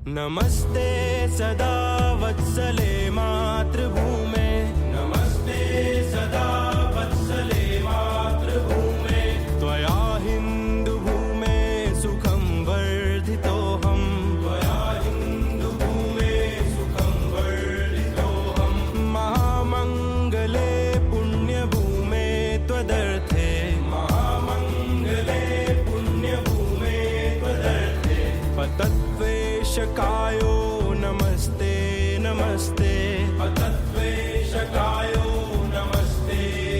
नमस्ते सदा वत्सले मातृभूमे, नमस्ते सदा वत्सले मातृभूमे, त्वया हिन्दुभूमे सुखं वर्धितोऽहम्, त्वया हिन्दुभूमे सुखं वर्धितोऽहम्, महामङ्गले पुण्यभूमे त्वदर्थे, महामङ्गले पुण्यभूमे त्वदर्थे, पतत्वेशकायो नमस्ते नमस्ते, पतत्वेशकायो नमस्ते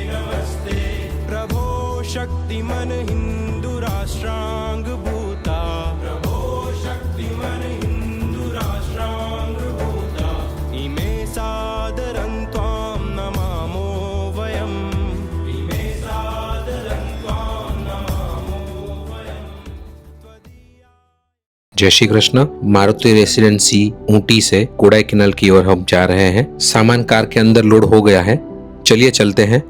नमस्ते, प्रभो शक्तिमन हिन्दुराष्ट्राङ्गभूता, प्रभो शक्तिमन हिन्दुराष्ट्राङ्गभूता, इमे सादरं त्वां नमामो वयम्, इमे सादरं त्वां नमामो वयम्। जय श्री कृष्ण। मारुति रेसिडेंसी ऊटी से कोडाईकनाल की ओर हम जा रहे हैं। सामान कार के अंदर लोड हो गया है, चलिए चलते हैं।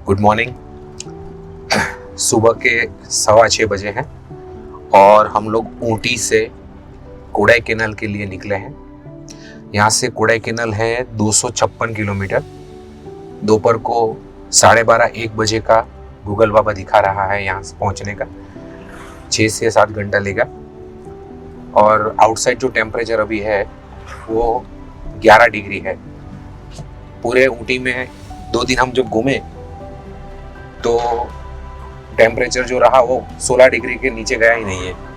Good morning. सुबह के 6:15 बजे हैं और हम लोग ऊटी से कोडाईकनाल के लिए निकले हैं। यहाँ से कोडाईकनाल है 256 किलोमीटर। दोपहर को 12:30-1 बजे का गूगल बाबा दिखा रहा है यहाँ से पहुँचने का। 6 से 7 घंटा लेगा। और आउटसाइड जो टेम्परेचर अभी है वो 11 डिग्री है। पूरे ऊटी में 2 दिन हम जब घूमे तो टेम्परेचर जो रहा वो 16 डिग्री के नीचे गया ही नहीं है।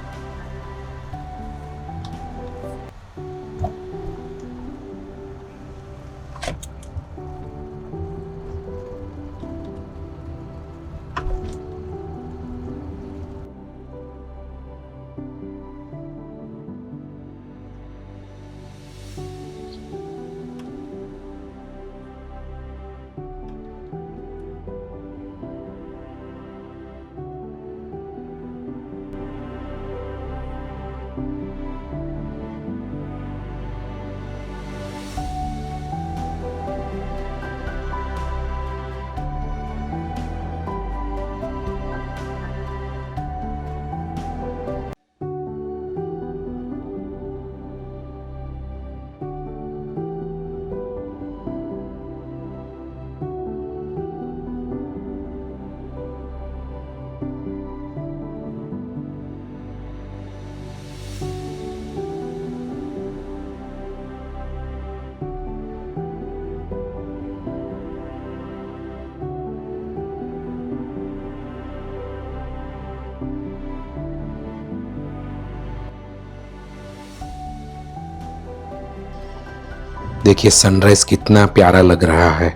देखिए सनराइज कितना प्यारा लग रहा है।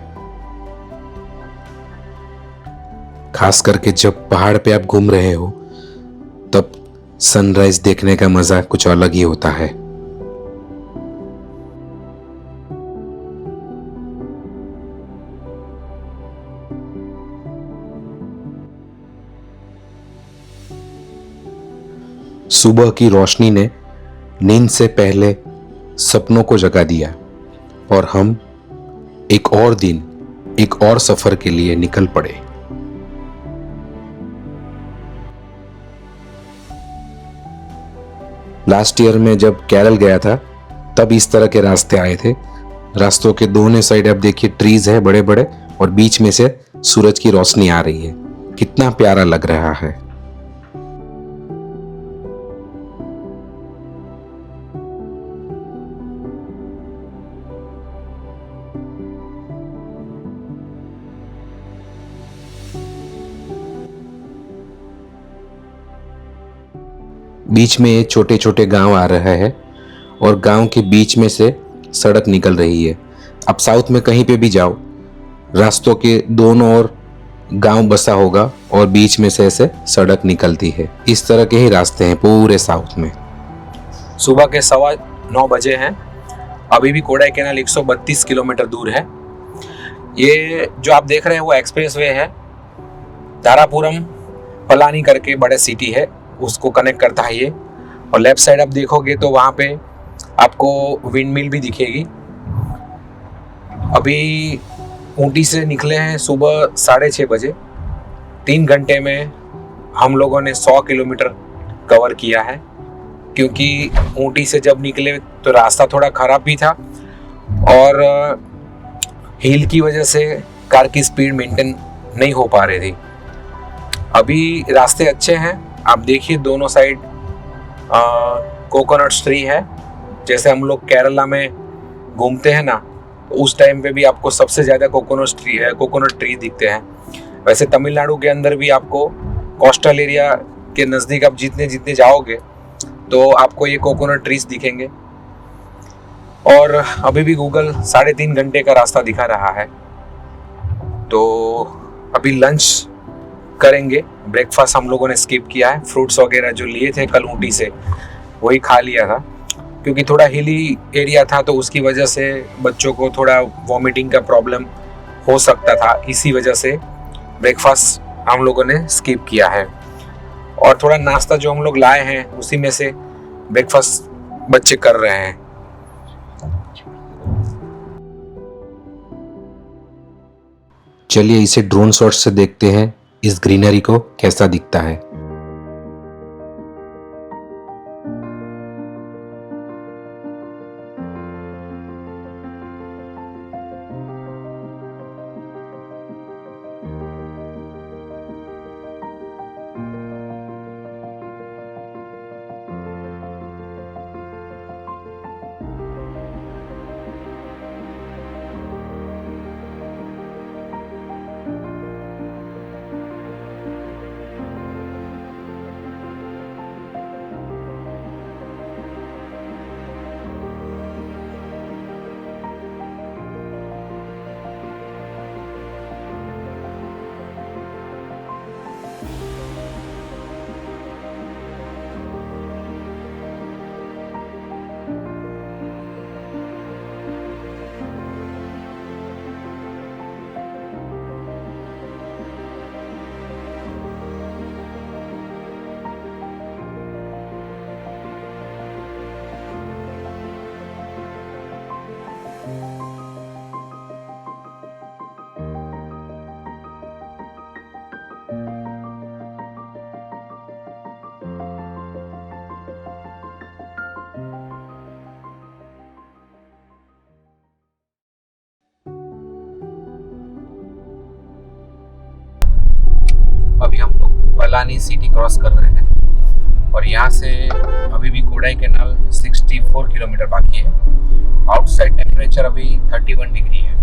खास करके जब पहाड़ पे आप घूम रहे हो तब सनराइज देखने का मजा कुछ अलग ही होता है। सुबह की रोशनी ने नींद से पहले सपनों को जगा दिया और हम एक और दिन, एक और सफर के लिए निकल पड़े। लास्ट ईयर में जब केरल गया था तब इस तरह के रास्ते आए थे। रास्तों के दोनों साइड आप देखिए ट्रीज है बड़े बड़े और बीच में से सूरज की रोशनी आ रही है। कितना प्यारा लग रहा है। बीच में छोटे छोटे गांव आ रहा है और गांव के बीच में से सड़क निकल रही है। आप साउथ में कहीं पे भी जाओ, रास्तों के दोनों ओर गांव बसा होगा और बीच में से ऐसे सड़क निकलती है। इस तरह के ही रास्ते हैं पूरे साउथ में। सुबह के 9:15 बजे हैं। अभी भी कोडाई कैनाल 132 किलोमीटर दूर है। ये जो आप देख रहे हैं वो एक्सप्रेस वे है। तारापुरम पलानी करके बड़े सिटी है, उसको कनेक्ट करता है ये। और लेफ्ट साइड आप देखोगे तो वहाँ पे आपको विंड मिल भी दिखेगी। अभी ऊटी से निकले हैं सुबह 6:30 बजे। 3 घंटे में हम लोगों ने 100 किलोमीटर कवर किया है, क्योंकि ऊटी से जब निकले तो रास्ता थोड़ा ख़राब भी था और हिल की वजह से कार की स्पीड मेंटेन नहीं हो पा रही थी। अभी रास्ते अच्छे हैं। आप देखिए दोनों साइड कोकोनट ट्री है। जैसे हम लोग केरला में घूमते हैं ना, उस टाइम पे भी आपको सबसे ज़्यादा कोकोनट ट्री दिखते हैं। वैसे तमिलनाडु के अंदर भी आपको कोस्टल एरिया के नज़दीक आप जितने जितने जाओगे तो आपको ये कोकोनट ट्रीज दिखेंगे। और अभी भी गूगल 3.5 घंटे का रास्ता दिखा रहा है। तो अभी लंच करेंगे। ब्रेकफास्ट हम लोगों ने स्किप किया है। फ्रूट्स वगैरह जो लिए थे कल ऊटी से वही खा लिया था, क्योंकि थोड़ा हिली एरिया था तो उसकी वजह से बच्चों को थोड़ा वॉमिटिंग का प्रॉब्लम हो सकता था। इसी वजह से ब्रेकफास्ट हम लोगों ने स्किप किया है। और थोड़ा नाश्ता जो हम लोग लाए हैं उसी में से ब्रेकफास्ट बच्चे कर रहे हैं। चलिए इसे ड्रोन शॉट से देखते हैं, इस ग्रीनरी को कैसा दिखता है। अभी हम लोग पलानी सिटी क्रॉस कर रहे हैं और यहाँ से अभी भी कोडाई कैनाल 64 किलोमीटर बाकी है। आउटसाइड टेम्परेचर अभी 31 डिग्री है।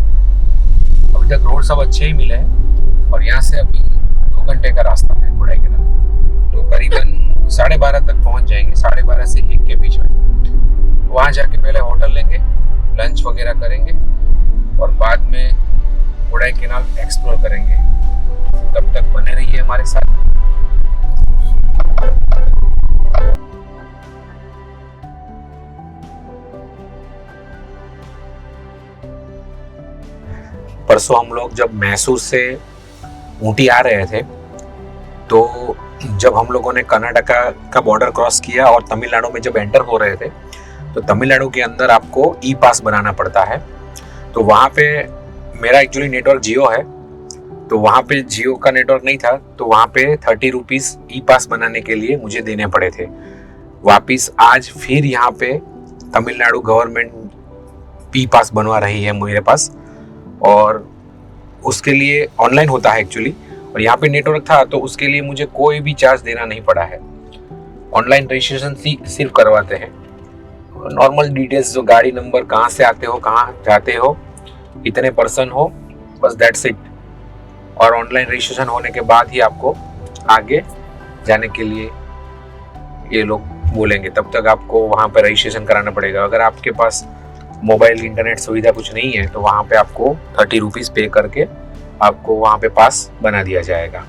अभी तक रोड सब अच्छे ही मिले हैं और यहाँ से अभी 2 घंटे का रास्ता है कोडाई कैनाल। तो करीबन 12:30 तक पहुँच जाएंगे, 12:30 से 1 के बीच में। वहाँ जाके पहले होटल लेंगे, लंच वगैरह करेंगे और बाद में कोडाई कैनाल एक्सप्लोर करेंगे। तब तक बने रहिए हमारे साथ। परसों हम लोग जब मैसूर से ऊटी आ रहे थे तो जब हम लोगों ने कर्नाटका का बॉर्डर क्रॉस किया और तमिलनाडु में जब एंटर हो रहे थे तो तमिलनाडु के अंदर आपको ई पास बनाना पड़ता है। तो वहाँ पे मेरा एक्चुअली नेटवर्क जियो है, तो वहाँ पे जियो का नेटवर्क नहीं था, तो वहाँ पे 30 रुपीज़ ई पास बनाने के लिए मुझे देने पड़े थे। वापिस आज फिर यहाँ पे तमिलनाडु गवर्नमेंट ई पास बनवा रही है मेरे पास, और उसके लिए ऑनलाइन होता है एक्चुअली, और यहाँ पे नेटवर्क था तो उसके लिए मुझे कोई भी चार्ज देना नहीं पड़ा है। ऑनलाइन रजिस्ट्रेशन सिर्फ करवाते हैं। नॉर्मल डिटेल्स, जो गाड़ी नंबर, कहाँ से आते हो, कहाँ जाते हो, इतने पर्सन हो, बस दैट्स इट। और ऑनलाइन रजिस्ट्रेशन होने के बाद ही आपको आगे जाने के लिए ये लोग बोलेंगे। तब तक आपको वहाँ पर रजिस्ट्रेशन कराना पड़ेगा। अगर आपके पास मोबाइल इंटरनेट सुविधा कुछ नहीं है तो वहाँ पे आपको 30 रुपीज़ पे करके आपको वहाँ पे पास बना दिया जाएगा।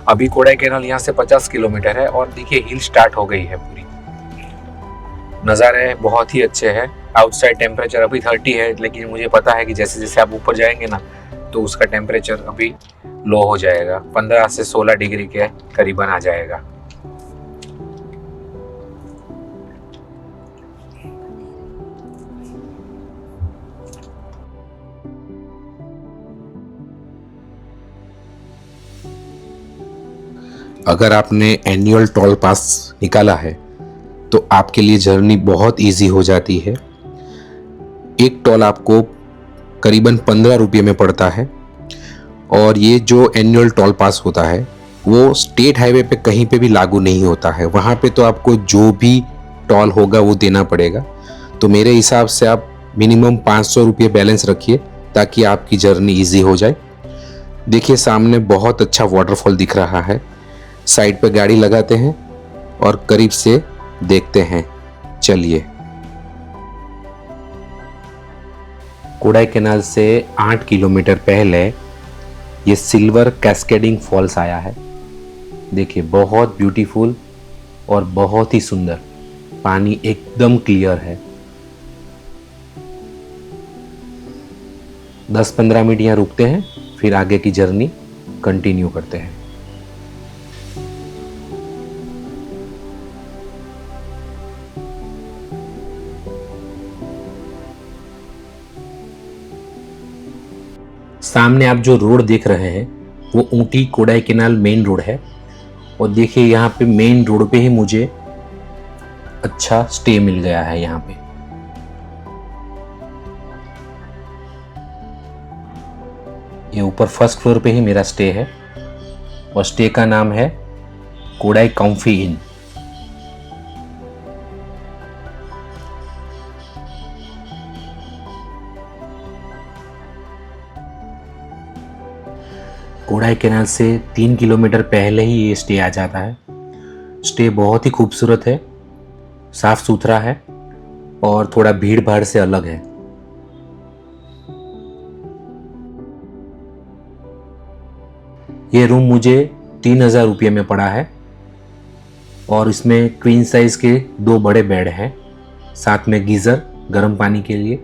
अभी कोडाईकनाल यहाँ से 50 किलोमीटर है और देखिए हिल स्टार्ट हो गई है पूरी। नज़ारे बहुत ही अच्छे हैं। आउटसाइड टेम्परेचर अभी 30 है, लेकिन मुझे पता है कि जैसे जैसे आप ऊपर जाएंगे ना तो उसका टेम्परेचर अभी लो हो जाएगा, 15 से 16 डिग्री के करीबन आ जाएगा। अगर आपने एनुअल टोल पास निकाला है तो आपके लिए जर्नी बहुत इजी हो जाती है। एक टोल आपको करीबन 15 रुपये में पड़ता है और ये जो एनुअल टोल पास होता है वो स्टेट हाईवे पे कहीं पे भी लागू नहीं होता है। वहाँ पे तो आपको जो भी टोल होगा वो देना पड़ेगा। तो मेरे हिसाब से आप मिनिमम 500 रुपये बैलेंस रखिए ताकि आपकी जर्नी इजी हो जाए। देखिए सामने बहुत अच्छा वाटरफॉल दिख रहा है। साइड पे गाड़ी लगाते हैं और करीब से देखते हैं। चलिए। कोडाईकनाल से 8 किलोमीटर पहले ये सिल्वर कैस्केडिंग फॉल्स आया है। देखिए बहुत ब्यूटीफुल और बहुत ही सुंदर, पानी एकदम क्लियर है। 10-15 मिनट यहाँ रुकते हैं, फिर आगे की जर्नी कंटिन्यू करते हैं। सामने आप जो रोड देख रहे हैं वो ऊटी कोडाईकनाल मेन रोड है और देखिए यहाँ पे मेन रोड पे ही मुझे अच्छा स्टे मिल गया है। यहाँ पे ये ऊपर फर्स्ट फ्लोर पे ही मेरा स्टे है और स्टे का नाम है कोडाई कॉम्फी इन। कोडाईकनाल से 3 किलोमीटर पहले ही ये स्टे आ जाता है। स्टे बहुत ही खूबसूरत है, साफ सुथरा है और थोड़ा भीड़ भाड़ से अलग है। ये रूम मुझे 3000 रुपये में पड़ा है और इसमें क्वीन साइज के 2 बड़े बेड हैं, साथ में गीज़र गर्म पानी के लिए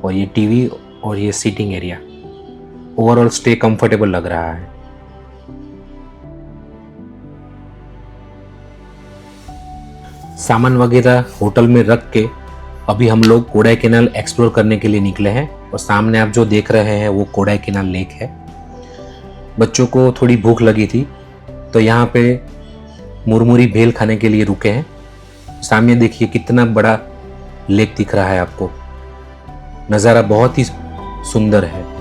और ये टीवी और ये seating area. Overall stay comfortable लग रहा है। सामान वगैरह होटल में रख के अभी हम लोग कोडाईकनाल एक्सप्लोर करने के लिए निकले हैं और सामने आप जो देख रहे हैं वो कोडाईकनाल लेक है। बच्चों को थोड़ी भूख लगी थी तो यहाँ पे मुरमुरी भेल खाने के लिए रुके हैं। सामने देखिए कितना बड़ा लेक दिख रहा है आपको, नज़ारा बहुत ही सुंदर है।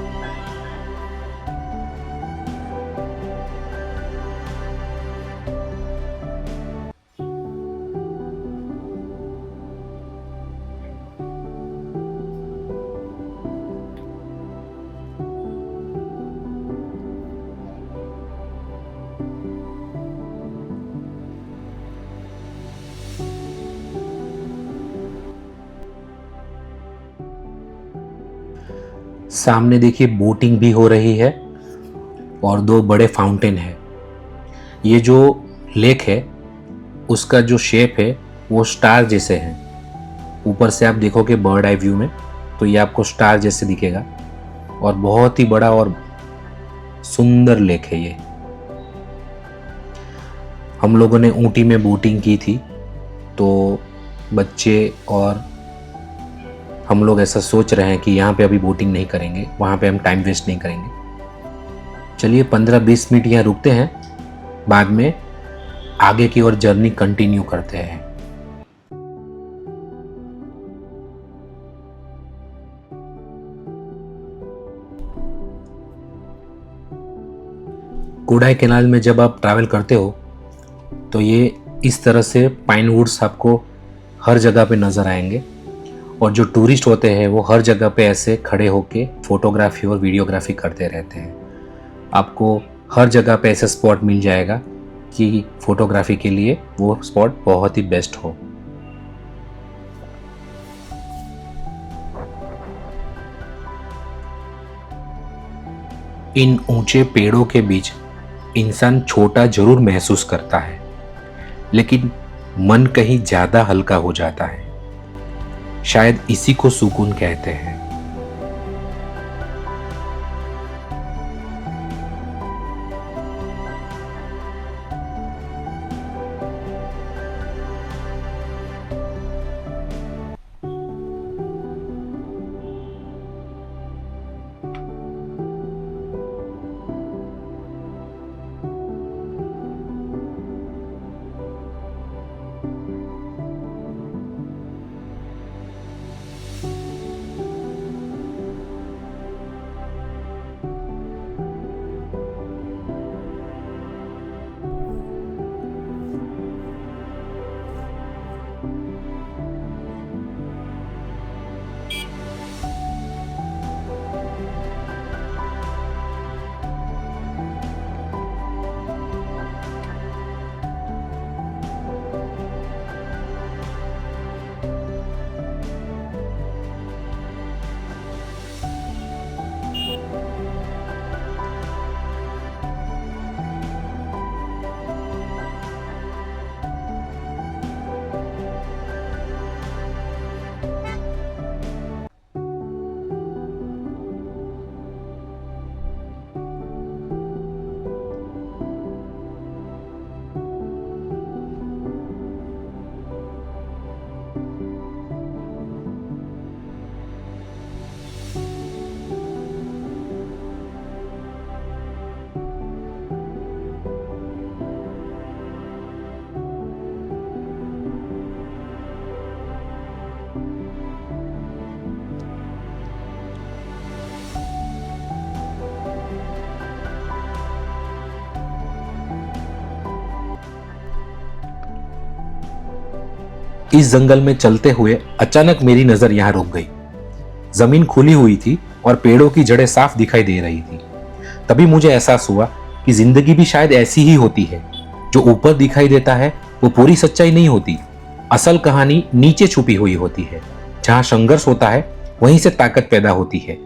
सामने देखिए बोटिंग भी हो रही है और 2 बड़े फाउंटेन है। ये जो लेक है उसका जो शेप है वो स्टार जैसे है। ऊपर से आप देखोगे बर्ड आई व्यू में तो ये आपको स्टार जैसे दिखेगा और बहुत ही बड़ा और सुंदर लेक है ये। हम लोगों ने ऊटी में बोटिंग की थी तो बच्चे और हम लोग ऐसा सोच रहे हैं कि यहाँ पे अभी बोटिंग नहीं करेंगे, वहाँ पे हम टाइम वेस्ट नहीं करेंगे। चलिए 15-20 मिनट यहाँ रुकते हैं, बाद में आगे की ओर जर्नी कंटिन्यू करते हैं। कोडाईकनाल में जब आप ट्रैवल करते हो तो ये इस तरह से पाइन वुड्स आपको हर जगह पे नज़र आएंगे और जो टूरिस्ट होते हैं वो हर जगह पे ऐसे खड़े होके फोटोग्राफी और वीडियोग्राफी करते रहते हैं। आपको हर जगह पे ऐसा स्पॉट मिल जाएगा कि फोटोग्राफी के लिए वो स्पॉट बहुत ही बेस्ट हो। इन ऊंचे पेड़ों के बीच इंसान छोटा जरूर महसूस करता है, लेकिन मन कहीं ज्यादा हल्का हो जाता है। शायद इसी को सुकून कहते हैं। इस जंगल में चलते हुए अचानक मेरी नजर यहां रुक गई। जमीन खुली हुई थी और पेड़ों की जड़ें साफ दिखाई दे रही थी। तभी मुझे एहसास हुआ कि जिंदगी भी शायद ऐसी ही होती है। जो ऊपर दिखाई देता है वो पूरी सच्चाई नहीं होती। असल कहानी नीचे छुपी हुई होती है। जहां संघर्ष होता है वहीं से ताकत पैदा होती है।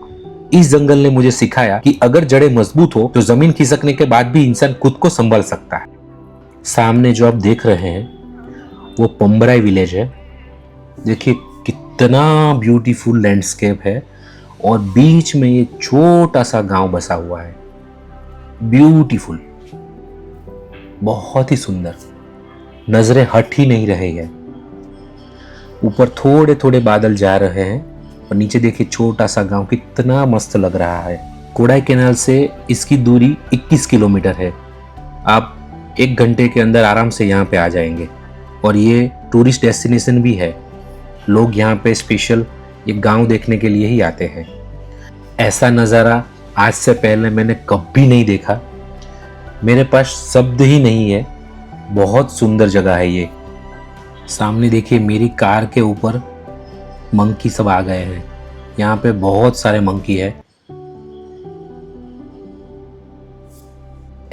इस जंगल ने मुझे सिखाया कि अगर जड़ें मजबूत हो तो जमीन खिसकने के बाद भी इंसान खुद को संभाल सकता है। सामने जो आप देख रहे हैं वो पंबराई विलेज है। देखिए कितना ब्यूटीफुल लैंडस्केप है और बीच में ये छोटा सा गांव बसा हुआ है। ब्यूटीफुल, बहुत ही सुंदर, नजरें हट ही नहीं रही है। ऊपर थोड़े थोड़े बादल जा रहे हैं और नीचे देखिए छोटा सा गांव कितना मस्त लग रहा है। कोडाई कैनाल से इसकी दूरी 21 किलोमीटर है। आप 1 घंटे के अंदर आराम से यहाँ पे आ जाएंगे और ये टूरिस्ट डेस्टिनेशन भी है। लोग यहाँ पे स्पेशल ये गांव देखने के लिए ही आते हैं। ऐसा नज़ारा आज से पहले मैंने कभी नहीं देखा। मेरे पास शब्द ही नहीं है। बहुत सुंदर जगह है ये। सामने देखिए मेरी कार के ऊपर मंकी सब आ गए हैं। यहाँ पे बहुत सारे मंकी है।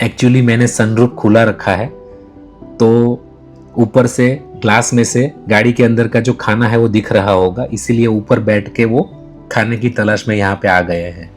एक्चुअली मैंने सनरूफ खुला रखा है तो ऊपर से ग्लास में से गाड़ी के अंदर का जो खाना है वो दिख रहा होगा, इसीलिए ऊपर बैठ के वो खाने की तलाश में यहाँ पे आ गए हैं।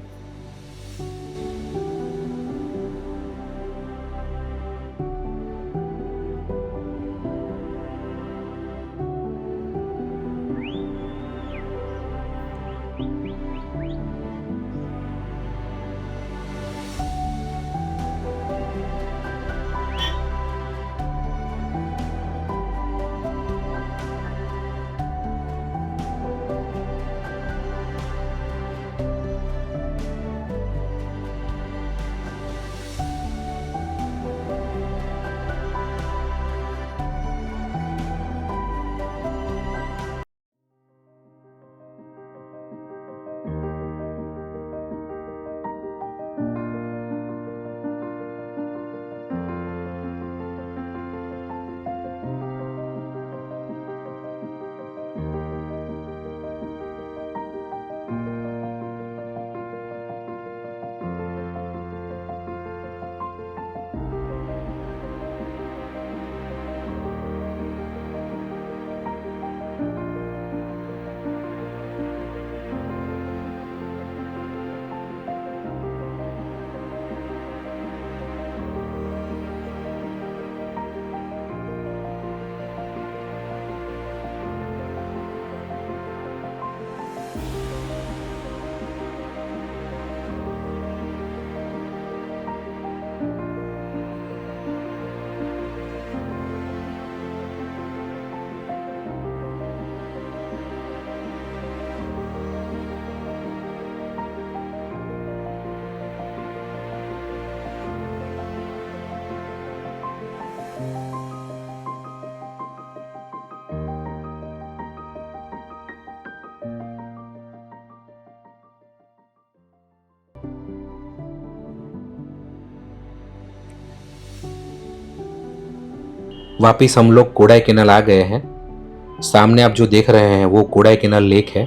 वापिस हम लोग कोडाईकनाल आ गए हैं। सामने आप जो देख रहे हैं वो कोडाईकनाल लेक है।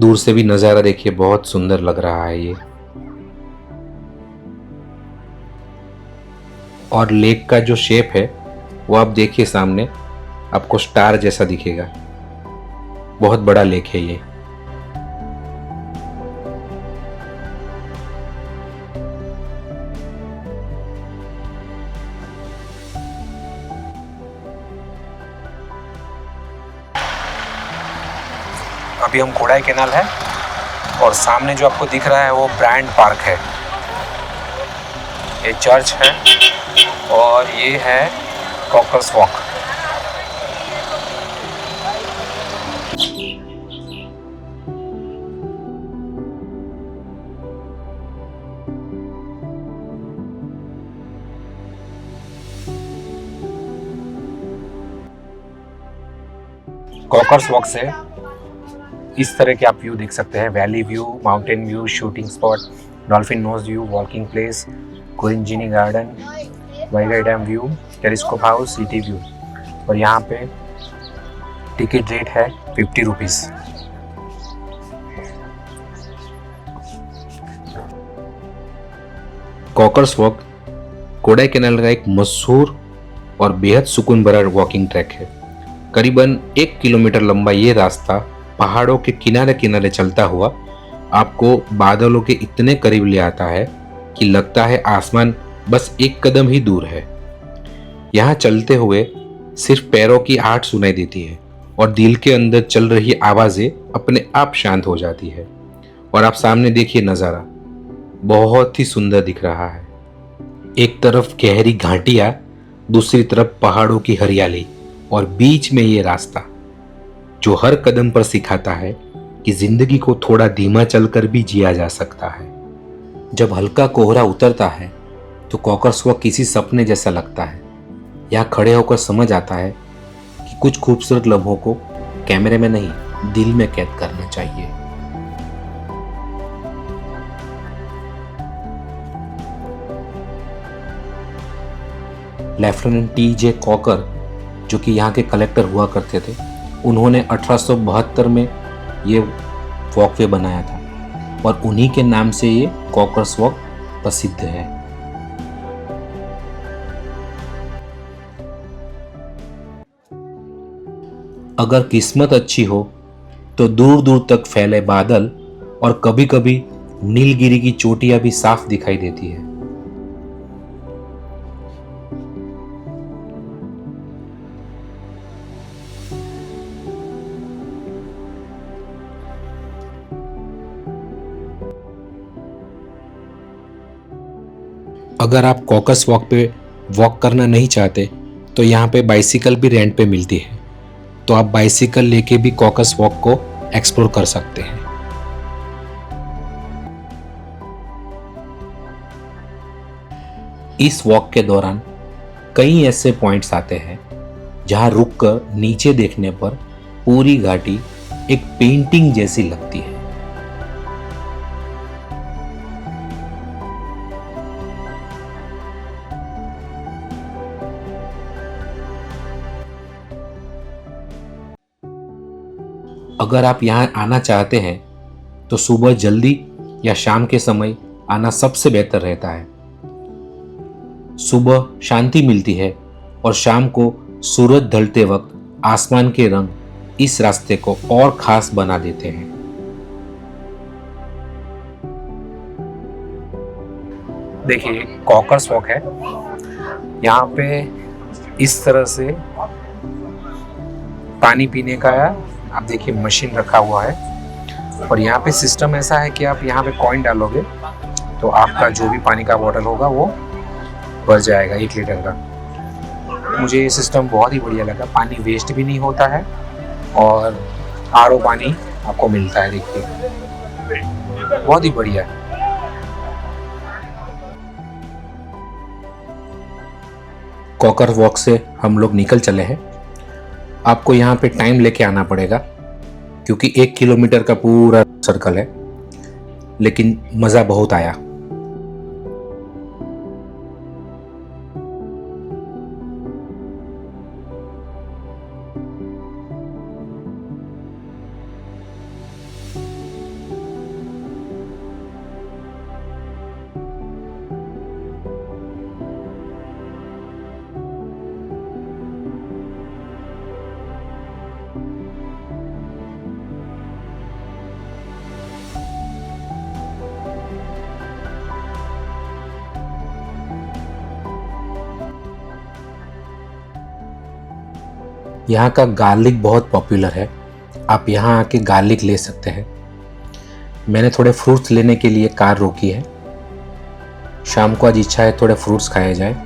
दूर से भी नज़ारा देखिए, बहुत सुंदर लग रहा है ये। और लेक का जो शेप है वो आप देखिए, सामने आपको स्टार जैसा दिखेगा। बहुत बड़ा लेक है ये। अभी हम कोडाईकनाल है और सामने जो आपको दिख रहा है वो ब्रांड पार्क है। ये चर्च है और ये है कॉकर्स वॉक। कॉकर्स वॉक से इस तरह के आप व्यू देख सकते हैं। Valley view, mountain view, shooting spot, dolphin nose view, walking place, कोरिंजिनी garden, Vaigai dam view, telescope house, city view. और यहाँ पे टिकट रेट है 50 रुपीज़। कॉकर्स वॉक कोडाईकनाल का एक मशहूर और बेहद सुकून भरा वॉकिंग ट्रैक है। करीबन 1 किलोमीटर लंबा ये रास्ता पहाड़ों के किनारे किनारे चलता हुआ आपको बादलों के इतने करीब ले आता है कि लगता है आसमान बस एक कदम ही दूर है। यहाँ चलते हुए सिर्फ पैरों की आहट सुनाई देती है और दिल के अंदर चल रही आवाजें अपने आप शांत हो जाती है। और आप सामने देखिए, नज़ारा बहुत ही सुंदर दिख रहा है। एक तरफ गहरी घाटियां, दूसरी तरफ पहाड़ों की हरियाली और बीच में ये रास्ता जो हर कदम पर सिखाता है कि जिंदगी को थोड़ा धीमा चलकर भी जिया जा सकता है। जब हल्का कोहरा उतरता है तो कॉकर्स वॉक किसी सपने जैसा लगता है। यहाँ खड़े होकर समझ आता है कि कुछ खूबसूरत लम्हों को कैमरे में नहीं, दिल में कैद करना चाहिए। लेफ्टिनेंट टी.जे. कॉकर, जो कि यहाँ के कलेक्टर हुआ करते थे, उन्होंने 1872 में ये वॉकवे बनाया था और उन्हीं के नाम से ये कॉकर्स वॉक प्रसिद्ध है। अगर किस्मत अच्छी हो तो दूर दूर तक फैले बादल और कभी कभी नीलगिरी की चोटियां भी साफ दिखाई देती है। अगर आप कॉकर्स वॉक पे वॉक करना नहीं चाहते तो यहाँ पे बाइसिकल भी रेंट पे मिलती है, तो आप बाइसिकल लेके भी कॉकर्स वॉक को एक्सप्लोर कर सकते हैं। इस वॉक के दौरान कई ऐसे पॉइंट्स आते हैं जहां रुककर नीचे देखने पर पूरी घाटी एक पेंटिंग जैसी लगती है। अगर आप यहाँ आना चाहते हैं तो सुबह जल्दी या शाम के समय आना सबसे बेहतर रहता है। सुबह शांति मिलती है और शाम को सूरज ढलते वक्त आसमान के रंग इस रास्ते को और खास बना देते हैं। देखिए, कॉकर्स वॉक है। यहाँ पे इस तरह से पानी पीने का आप देखिए मशीन रखा हुआ है और यहाँ पे सिस्टम ऐसा है कि आप यहाँ पे कॉइन डालोगे तो आपका जो भी पानी का बोतल होगा वो भर जाएगा 1 लीटर का। मुझे ये सिस्टम बहुत ही बढ़िया लगा। पानी वेस्ट भी नहीं होता है और आरओ पानी आपको मिलता है। देखिए, बहुत ही बढ़िया है। कॉकर वॉक से हम लोग निकल चले हैं। आपको यहाँ पे टाइम लेके आना पड़ेगा क्योंकि 1 किलोमीटर का पूरा सर्कल है, लेकिन मज़ा बहुत आया। यहाँ का गार्लिक बहुत पॉपुलर है, आप यहाँ आके गार्लिक ले सकते हैं। मैंने थोड़े फ्रूट्स लेने के लिए कार रोकी है। शाम को आज इच्छा है थोड़े फ्रूट्स खाए जाए।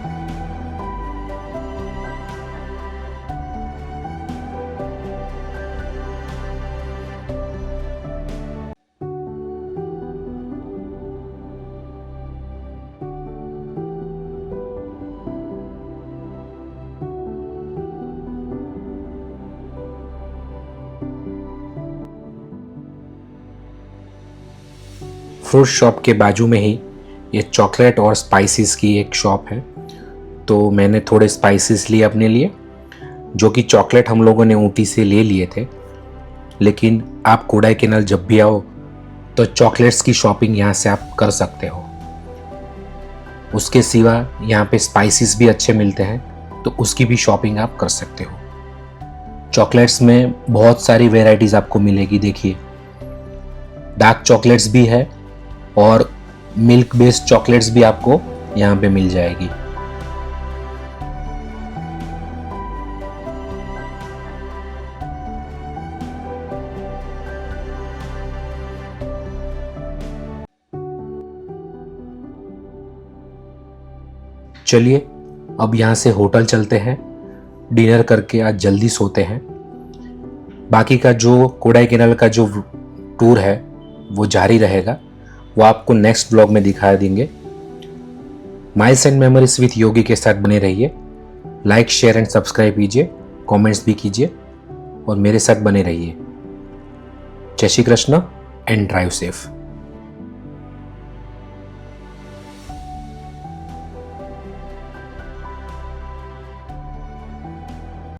फ्रूट शॉप के बाजू में ही ये चॉकलेट और स्पाइसेस की एक शॉप है, तो मैंने थोड़े स्पाइसेस लिए अपने लिए, जो कि चॉकलेट हम लोगों ने ऊटी से ले लिए थे। लेकिन आप कोडाईकनाल जब भी आओ तो चॉकलेट्स की शॉपिंग यहाँ से आप कर सकते हो। उसके सिवा यहाँ पे स्पाइसेस भी अच्छे मिलते हैं, तो उसकी भी शॉपिंग आप कर सकते हो। चॉकलेट्स में बहुत सारी वेराइटीज़ आपको मिलेगी। देखिए, डार्क चॉकलेट्स भी है और मिल्क बेस्ड चॉकलेट्स भी आपको यहाँ पे मिल जाएगी। चलिए अब यहाँ से होटल चलते हैं, डिनर करके आज जल्दी सोते हैं। बाकी का जो कोडाईकनाल का जो टूर है वो जारी रहेगा, वो आपको नेक्स्ट ब्लॉग में दिखा देंगे। माइल्स एंड मेमोरीज विथ योगी के साथ बने रहिए। लाइक, शेयर एंड सब्सक्राइब कीजिए, कमेंट्स भी कीजिए और मेरे साथ बने रहिए। जय Shri Krishna and drive safe.